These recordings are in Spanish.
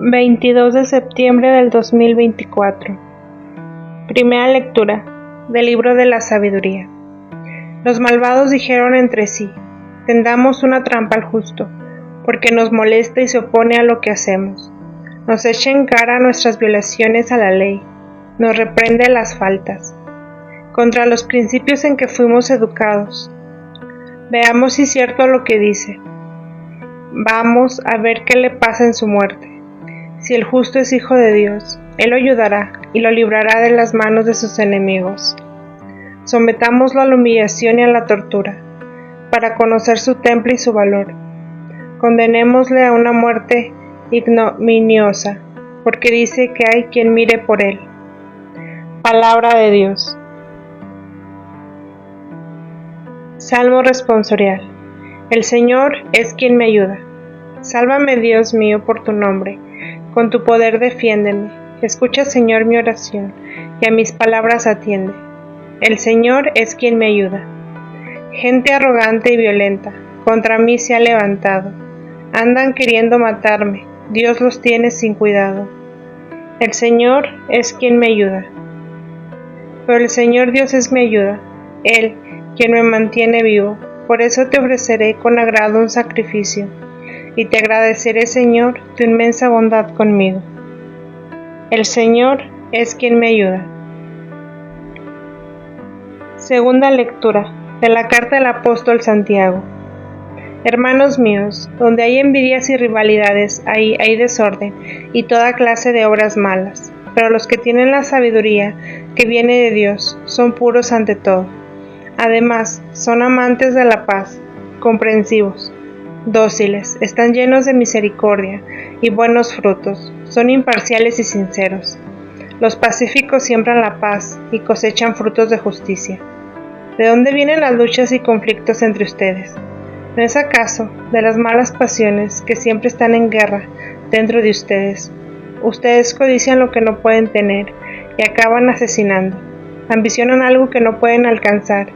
22 de septiembre del 2024. Primera lectura del libro de la sabiduría. Los malvados dijeron entre sí: tendamos una trampa al justo, porque nos molesta y se opone a lo que hacemos. Nos echa en cara nuestras violaciones a la ley, nos reprende las faltas, contra los principios en que fuimos educados. Veamos si es cierto lo que dice. Vamos a ver qué le pasa en su muerte. Si el justo es hijo de Dios, Él lo ayudará y lo librará de las manos de sus enemigos. Sometámoslo a la humillación y a la tortura, para conocer su temple y su valor. Condenémosle a una muerte ignominiosa, porque dice que hay quien mire por él. Palabra de Dios. Salmo responsorial. El Señor es quien me ayuda. Sálvame, Dios mío, por tu nombre. Con tu poder defiéndeme. Escucha, Señor, mi oración, y a mis palabras atiende. El Señor es quien me ayuda. Gente arrogante y violenta contra mí se ha levantado. Andan queriendo matarme. Dios los tiene sin cuidado. El Señor es quien me ayuda. Pero el Señor Dios es mi ayuda. Él, quien me mantiene vivo. Por eso te ofreceré con agrado un sacrificio, y te agradeceré, Señor, tu inmensa bondad conmigo. El Señor es quien me ayuda. Segunda lectura de la carta del apóstol Santiago. Hermanos míos, donde hay envidias y rivalidades, ahí hay desorden y toda clase de obras malas. Pero los que tienen la sabiduría que viene de Dios son puros ante todo. Además, son amantes de la paz, comprensivos, dóciles, están llenos de misericordia y buenos frutos, son imparciales y sinceros. Los pacíficos siembran la paz y cosechan frutos de justicia. ¿De dónde vienen las luchas y conflictos entre ustedes? ¿No es acaso de las malas pasiones que siempre están en guerra dentro de ustedes? Ustedes codician lo que no pueden tener y acaban asesinando. Ambicionan algo que no pueden alcanzar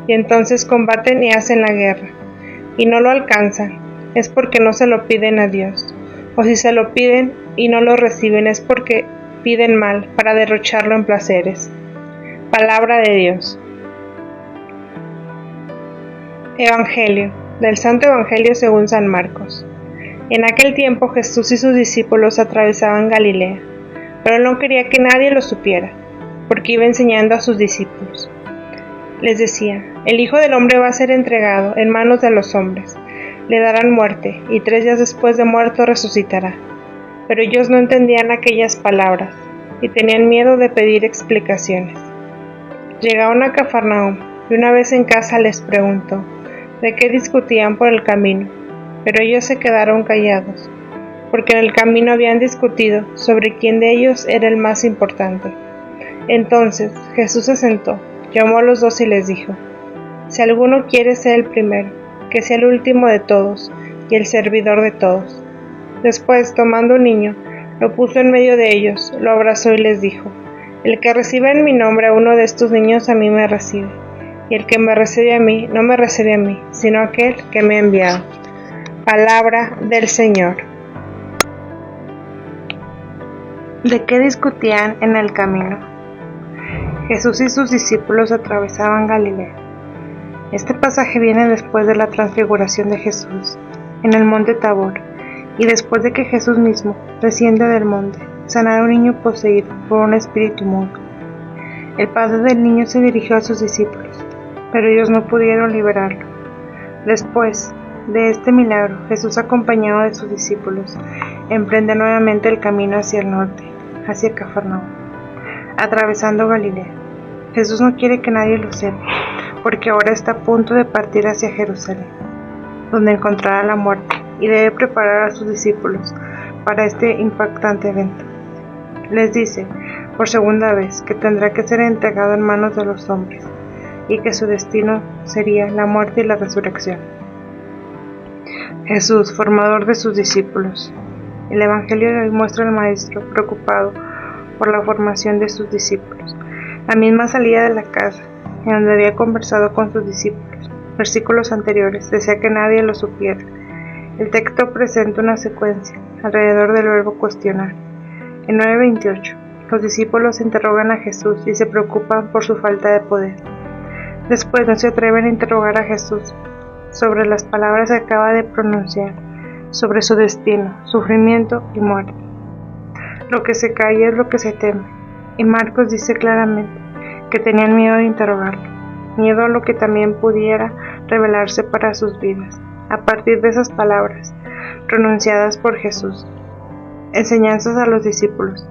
y entonces combaten y hacen la guerra. Y no lo alcanzan, es porque no se lo piden a Dios. O si se lo piden y no lo reciben, es porque piden mal para derrocharlo en placeres. Palabra de Dios. Evangelio, del Santo Evangelio según San Marcos. En aquel tiempo Jesús y sus discípulos atravesaban Galilea, pero él no quería que nadie lo supiera, porque iba enseñando a sus discípulos. Les decía: el Hijo del Hombre va a ser entregado en manos de los hombres, le darán muerte, y 3 días después de muerto resucitará. Pero ellos no entendían aquellas palabras, y tenían miedo de pedir explicaciones. Llegaron a Cafarnaúm, y una vez en casa les preguntó de qué discutían por el camino, pero ellos se quedaron callados, porque en el camino habían discutido sobre quién de ellos era el más importante. Entonces Jesús se sentó, llamó a los 2 y les dijo: si alguno quiere ser el primero, que sea el último de todos y el servidor de todos. Después, tomando un niño, lo puso en medio de ellos, lo abrazó y les dijo: el que reciba en mi nombre a uno de estos niños, a mí me recibe, y el que me recibe a mí, no me recibe a mí, sino a aquel que me ha enviado. Palabra del Señor. ¿De qué discutían en el camino? Jesús y sus discípulos atravesaban Galilea. Este pasaje viene después de la transfiguración de Jesús en el monte Tabor, y después de que Jesús mismo desciende del monte, sanara a un niño poseído por un espíritu inmundo. El padre del niño se dirigió a sus discípulos, pero ellos no pudieron liberarlo. Después de este milagro, Jesús, acompañado de sus discípulos, emprende nuevamente el camino hacia el norte, hacia Cafarnaúm, atravesando Galilea. Jesús no quiere que nadie lo sepa, porque ahora está a punto de partir hacia Jerusalén, donde encontrará la muerte, y debe preparar a sus discípulos para este impactante evento. Les dice por segunda vez que tendrá que ser entregado en manos de los hombres, y que su destino sería la muerte y la resurrección. Jesús, formador de sus discípulos. El Evangelio de hoy muestra al Maestro preocupado por la formación de sus discípulos. La misma salida de la casa, en donde había conversado con sus discípulos, versículos anteriores, desea que nadie lo supiera, El texto presenta una secuencia alrededor del verbo cuestionar. En 9:28, los discípulos interrogan a Jesús y se preocupan por su falta de poder. Después no se atreven a interrogar a Jesús sobre las palabras que acaba de pronunciar, sobre su destino, sufrimiento y muerte. Lo que se calla es lo que se teme, y Marcos dice claramente que tenían miedo de interrogarlo, miedo a lo que también pudiera revelarse para sus vidas, a partir de esas palabras pronunciadas por Jesús. Enseñanzas a los discípulos.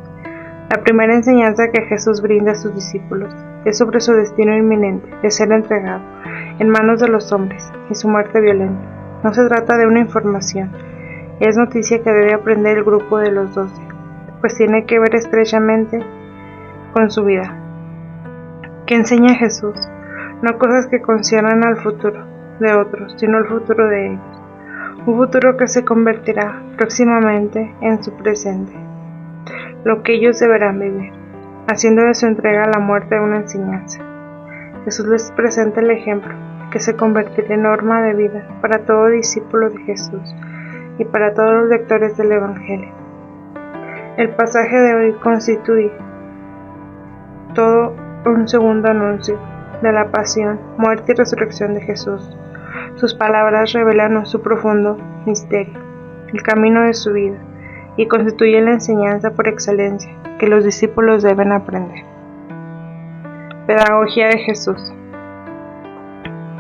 La primera enseñanza que Jesús brinda a sus discípulos es sobre su destino inminente de ser entregado en manos de los hombres y su muerte violenta. No se trata de una información, es noticia que debe aprender el grupo de los 12, pues tiene que ver estrechamente con su vida. ¿Qué enseña Jesús? No cosas que conciernan al futuro de otros, sino el futuro de ellos, un futuro que se convertirá próximamente en su presente, lo que ellos deberán vivir, haciendo de su entrega a la muerte una enseñanza. Jesús les presenta el ejemplo que se convertirá en norma de vida para todo discípulo de Jesús y para todos los lectores del Evangelio. El pasaje de hoy constituye todo un segundo anuncio de la pasión, muerte y resurrección de Jesús. Sus palabras revelan su profundo misterio, el camino de su vida, y constituyen la enseñanza por excelencia que los discípulos deben aprender. Pedagogía de Jesús.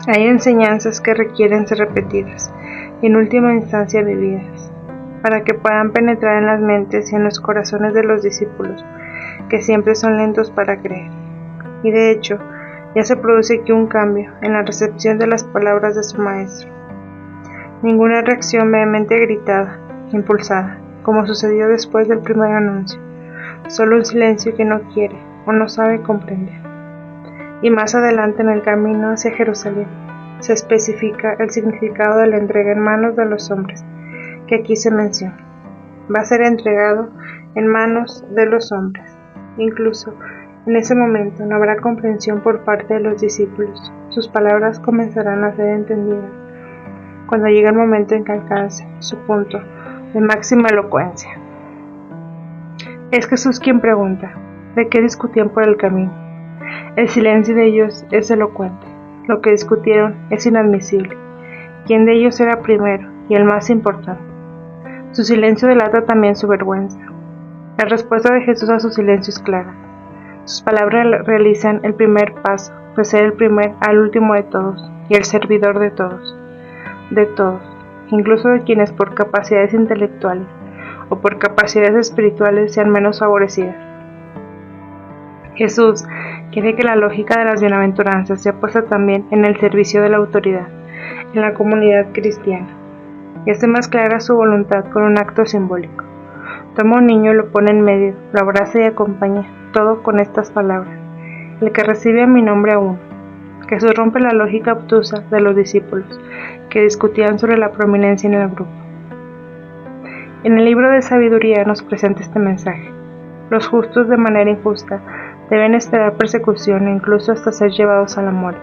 Hay enseñanzas que requieren ser repetidas y en última instancia vividas, para que puedan penetrar en las mentes y en los corazones de los discípulos, que siempre son lentos para creer. Y de hecho, ya se produce aquí un cambio en la recepción de las palabras de su maestro. Ninguna reacción vehemente gritada, impulsada, como sucedió después del primer anuncio, solo un silencio que no quiere o no sabe comprender. Y más adelante en el camino hacia Jerusalén se especifica el significado de la entrega en manos de los hombres, que aquí se menciona. Va a ser entregado en manos de los hombres. Incluso en ese momento no habrá comprensión por parte de los discípulos. Sus palabras comenzarán a ser entendidas cuando llegue el momento en que alcance su punto de máxima elocuencia. Es Jesús quien pregunta, ¿de qué discutían por el camino? El silencio de ellos es elocuente. Lo que discutieron es inadmisible. ¿Quién de ellos era primero y el más importante? Su silencio delata también su vergüenza. La respuesta de Jesús a su silencio es clara. Sus palabras realizan el primer paso, de ser el primer al último de todos y el servidor de todos, incluso de quienes por capacidades intelectuales o por capacidades espirituales sean menos favorecidas. Jesús quiere que la lógica de las bienaventuranzas sea puesta también en el servicio de la autoridad, en la comunidad cristiana, y hace más clara su voluntad con un acto simbólico. Toma un niño, lo pone en medio, lo abraza y acompaña, todo con estas palabras: el que recibe a mi nombre a uno. Jesús rompe la lógica obtusa de los discípulos, que discutían sobre la prominencia en el grupo. En el libro de sabiduría nos presenta este mensaje: los justos de manera injusta deben esperar persecución e incluso hasta ser llevados a la muerte.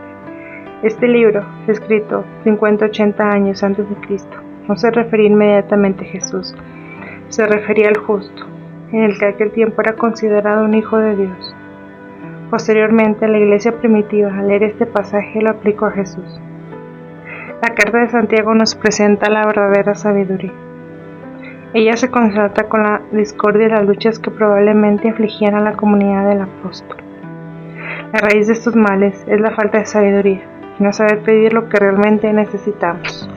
Este libro, escrito 50-80 años antes de Cristo, no se refería inmediatamente a Jesús, se refería al justo, en el que aquel tiempo era considerado un hijo de Dios. Posteriormente, la iglesia primitiva, al leer este pasaje, lo aplicó a Jesús. La carta de Santiago nos presenta la verdadera sabiduría. Ella se contrasta con la discordia y las luchas que probablemente afligían a la comunidad del apóstol. La raíz de estos males es la falta de sabiduría y no saber pedir lo que realmente necesitamos.